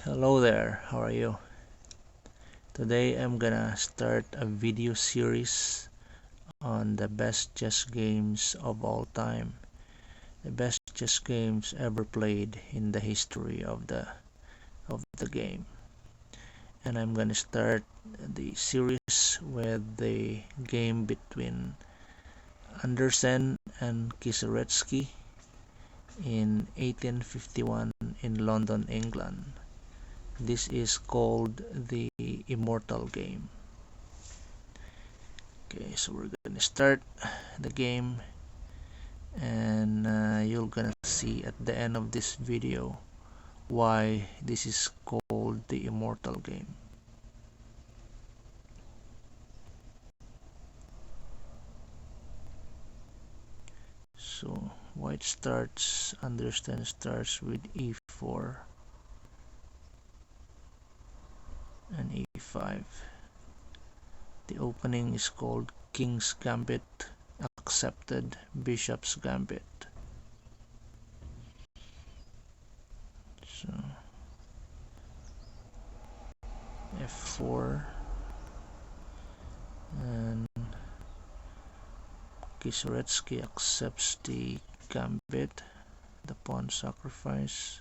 Hello there, how are you? Today I'm gonna start a video series on the best chess games of all time. The best chess games ever played in the history of the game. And I'm gonna start the series with the game between Anderssen and Kieseritzky in 1851 in London, England. This is called the Immortal Game. Okay, so we're gonna start the game, and you're gonna see at the end of this video why this is called the Immortal Game. So white starts, Anderssen starts with e4 and e5. The opening is called King's Gambit, accepted Bishop's Gambit. So f4, and Kieseritzky accepts the gambit, the pawn sacrifice,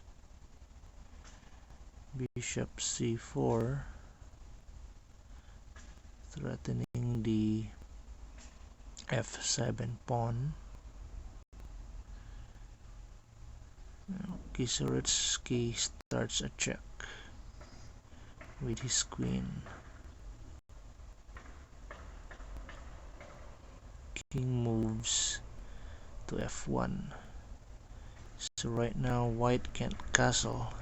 bishop c4, threatening the f7 pawn. Now Kieseritzky starts a check with his queen. King moves to f1. So right now white can't castle.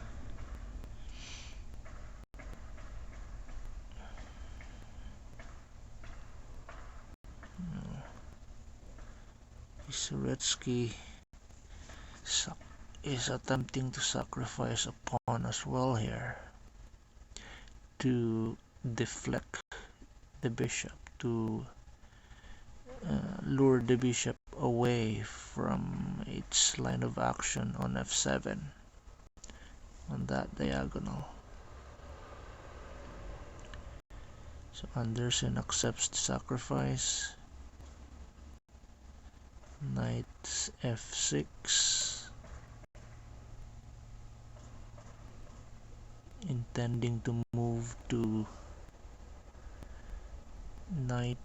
Kieseritzky is attempting to sacrifice a pawn as well here to deflect the bishop, to lure the bishop away from its line of action on f7 on that diagonal. So Anderssen accepts the sacrifice. Knight f6, intending to move to knight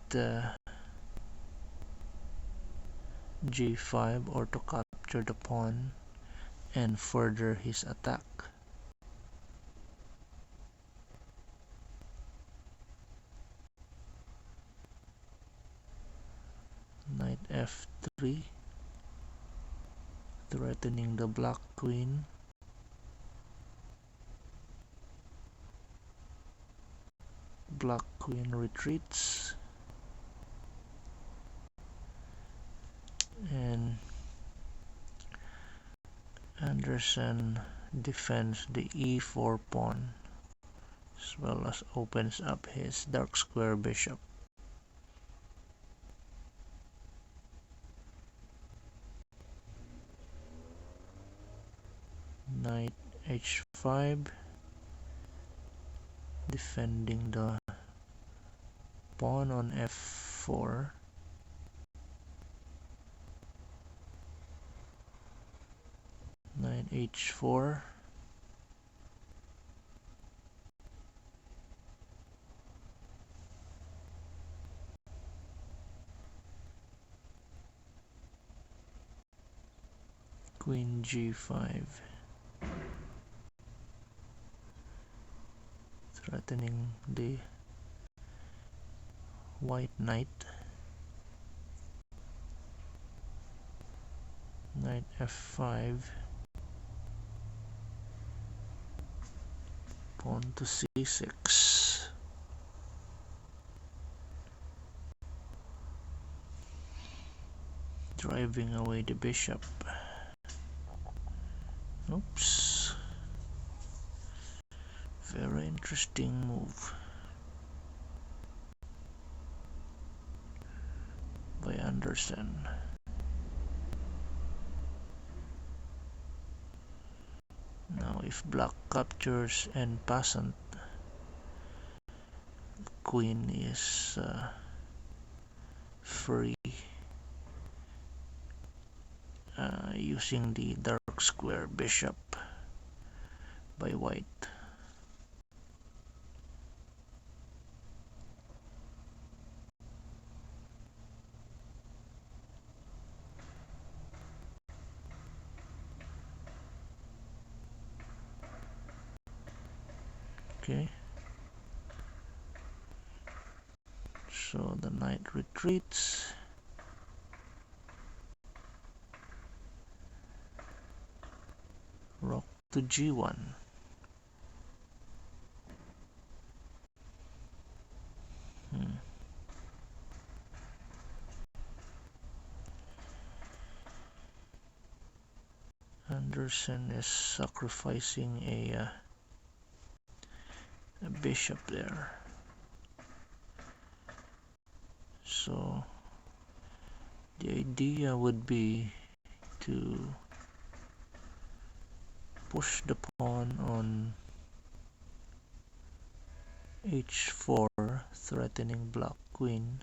g5, or to capture the pawn and further his attack. Knight f3, threatening the black queen. Black queen retreats, and Anderssen defends the e4 pawn as well as opens up his dark square bishop. Knight h5, defending the pawn on f4. Knight h4, queen g5, threatening the white knight. Knight f5, pawn to c6, driving away the bishop. Oops, very interesting move by Anderssen. Now if black captures and passant, queen is free using the dark square bishop by white. Okay, so the knight retreats. Rook to g1. Anderssen is sacrificing a bishop there. So the idea would be to push the pawn on h4, threatening black queen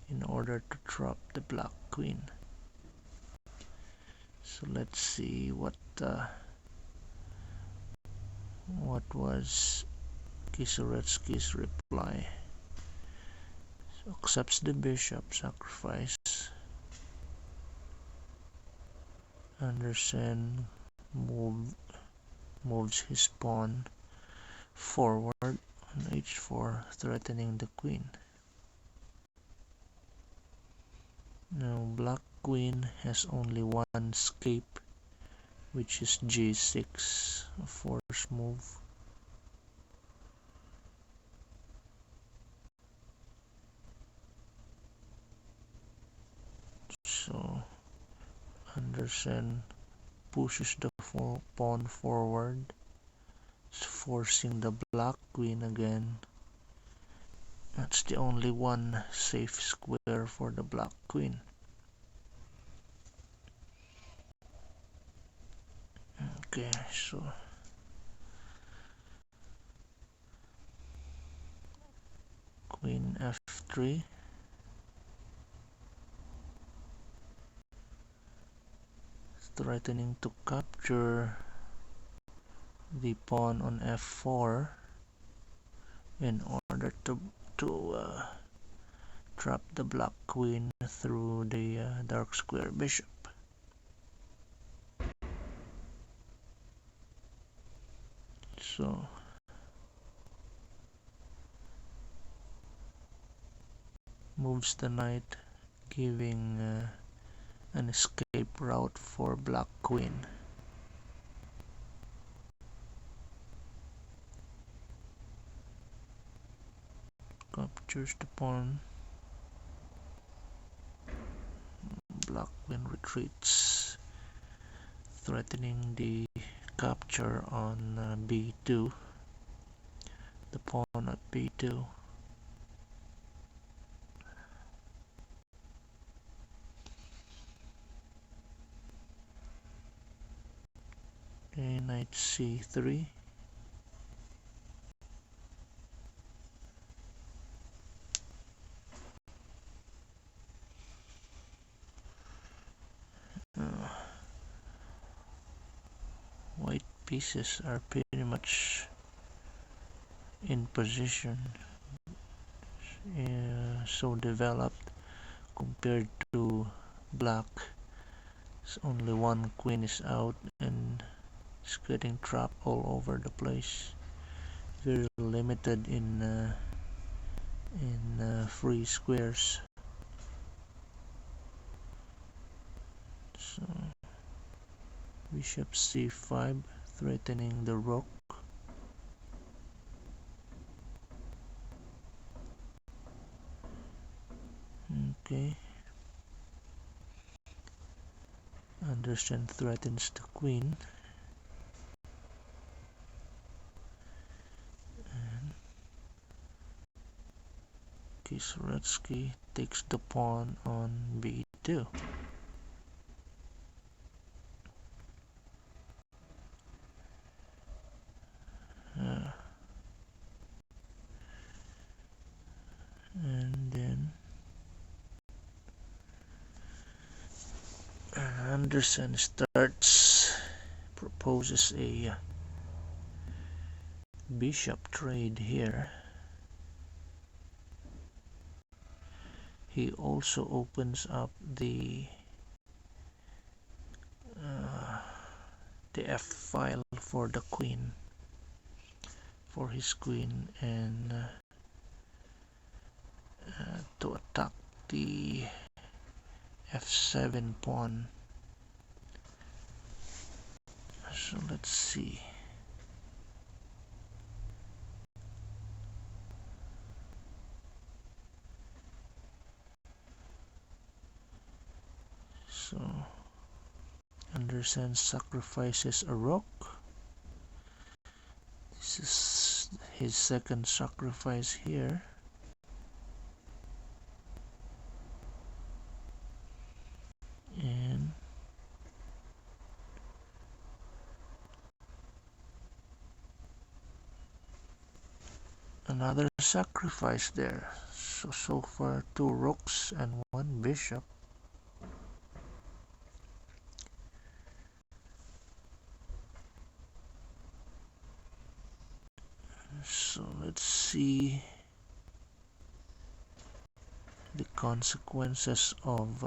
in order to trap the black queen. So let's see what was Kieseritzky's reply. So accepts the bishop sacrifice. Anderssen moves his pawn forward on h4, threatening the queen. Now black queen has only one escape, which is g6, a force move. So Anderssen pushes the pawn forward, forcing the black queen again. That's the only one safe square for the black queen. Okay, so queen f3. Threatening to capture the pawn on f4 in order to trap the black queen through the dark square bishop. So moves the knight, giving an escape route for black queen. Captures the pawn. Black queen retreats, threatening the capture on b2, the pawn at b2. Okay, knight c3. White pieces are pretty much in position, so developed compared to black. So only one queen is out and it's getting trapped all over the place. Very limited in free squares. So bishop c5, threatening the rook. Okay. Anderssen threatens the queen. And Kieseritzky takes the pawn on b2. Anderssen proposes a bishop trade here. He also opens up the F file for the queen, for his queen, and to attack the F7 pawn. So let's see. So Anderssen sacrifices a rook. This is his second sacrifice here. And another sacrifice there. So far 2 rooks and 1 bishop. So let's see the consequences of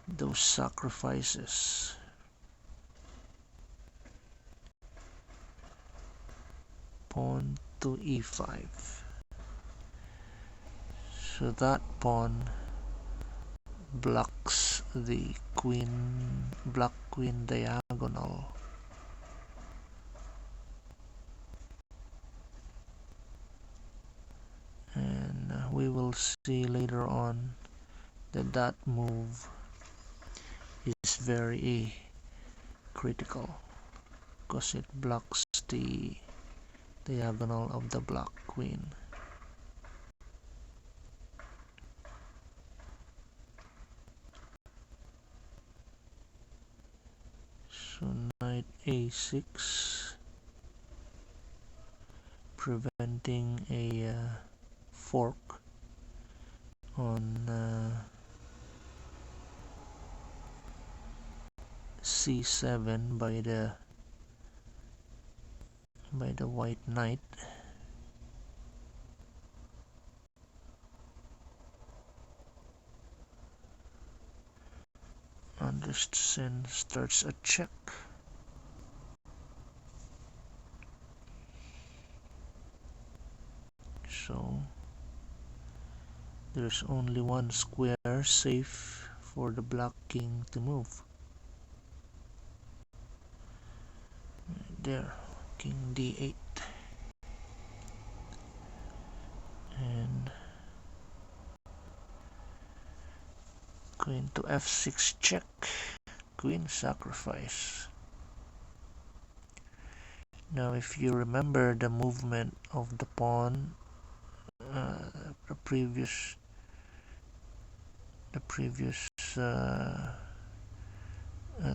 those sacrifices. Pawn to e5. So that pawn blocks the black queen diagonal. And we will see later on that that move is very critical because it blocks the diagonal of the black queen. So knight a6, preventing a fork on c7 by the white knight. Anderssen starts a check. So there's only one square safe for the black king to move. There, king d8. And queen to f6 check. Queen sacrifice. Now if you remember the movement of the pawn the previous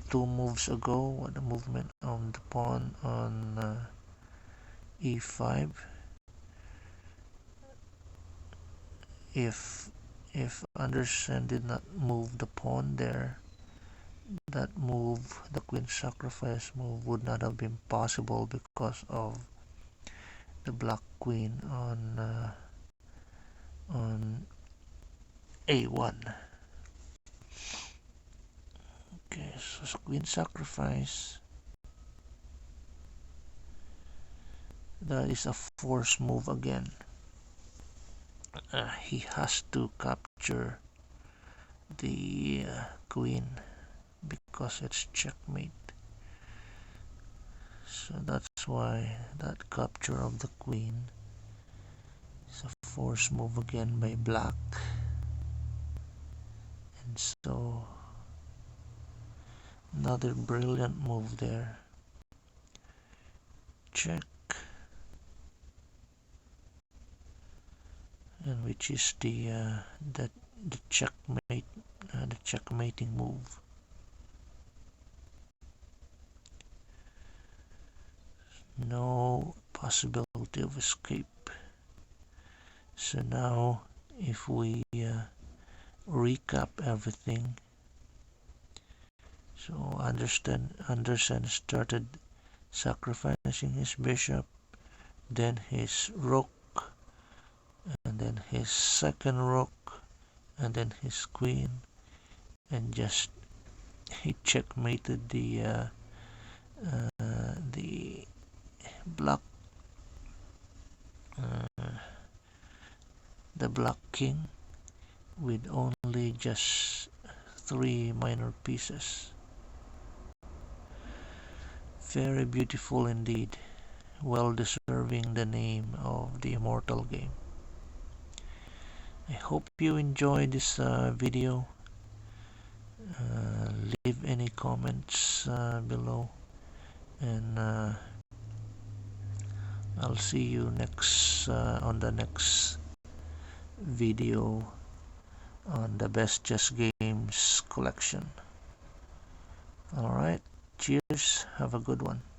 2 moves ago, the movement of the pawn on e5, if Anderssen did not move the pawn there, that move, the queen sacrifice move, would not have been possible because of the black queen on a1. Okay, so queen sacrifice. That is a force move again. He has to capture the queen because it's checkmate. So that's why that capture of the queen is a force move again by black. And so another brilliant move there. Check. And which is the checkmate, the checkmating move. No possibility of escape. So now if we recap everything, So Anderssen started sacrificing his bishop, then his rook, and then his second rook, and then his queen, and just he checkmated the black uh, the black king with only just 3 minor pieces. Very beautiful indeed, well deserving the name of the Immortal Game. I hope you enjoyed this video. Leave any comments below, and I'll see you next on the next video on the best chess games collection. Alright, cheers, have a good one.